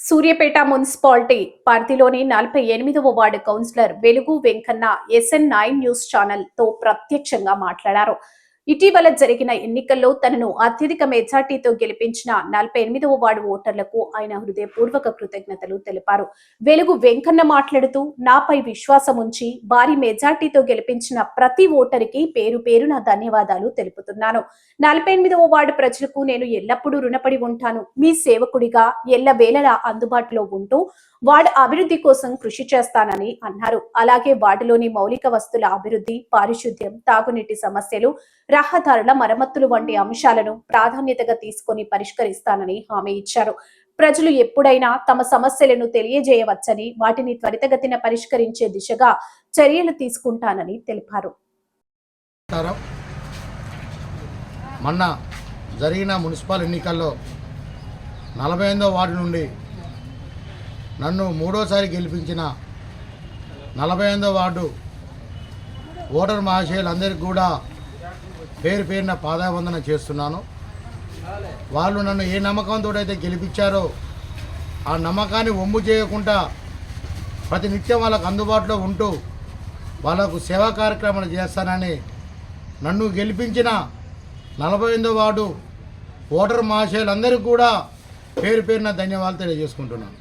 Suryapet municipality పరిధిలోని 48వ ward councillor వెలుగు Venkanna SN9 news channel తో ప్రత్యక్షంగా మాట్లాడారు. ఇటీవల జరిగిన ఎన్నికల్లో తనను అత్యధిక మెజార్టీతో గెలిపించిన 48వ వార్డు ఓటర్లకు ఆయన హృదయపూర్వక కృతజ్ఞతలు తెలిపారు. వెలుగు వెంకన్న మాట్లాడుతూ, నాపై విశ్వాసం ఉంచి భారీ మెజార్టీతో గెలిపించిన ప్రతి ఓటరికి పేరు పేరున ధన్యవాదాలు తెలుపుతున్నాను. 48వ వార్డు ప్రజలకు నేను ఎల్లప్పుడూ రుణపడి ఉంటాను. మీ సేవకుడిగా ఎల్లవేళలా అందుబాటులో ఉంటూ వార్డు అభివృద్ధి కోసం కృషి చేస్తానని అన్నారు. అలాగే వార్డులోని మౌలిక వస్తువుల అభివృద్ధి, పారిశుద్ధ్యం, తాగునీటి సమస్యలు, రహదారుల మరమ్మతులు వంటి అంశాలను ప్రాధాన్యతగా తీసుకొని పరిష్కరిస్తానని హామీ ఇచ్చారు. ప్రజలు ఎప్పుడైనా తమ సమస్యలను తెలియజేయవచ్చని, వాటిని త్వరితగతిన పరిష్కరించే దిశగా చర్యలు తీసుకుంటానని తెలిపారు. మొన్న జరిగిన మున్సిపల్ ఎన్నికల్లో 48వ వార్డు నుండి నన్ను మూడోసారి గెలిపించిన 48వ వార్డు ఓటర్ మహాశయులందరికీ కూడా పేరు పేరున పాదావందన చేస్తున్నాను. వాళ్ళు నన్ను ఏ నమ్మకంతో అయితే గెలిపించారో ఆ నమ్మకాన్ని వమ్ము చేయకుండా ప్రతినిత్యం వాళ్ళకు అందుబాటులో ఉంటూ వాళ్ళకు సేవా కార్యక్రమాలు చేస్తానని నన్ను గెలిపించిన 48వ వార్డు ఓటర్ మహాశయులందరికీ కూడా పేరు పేరున ధన్యవాదాలు తెలియజేసుకుంటున్నాను.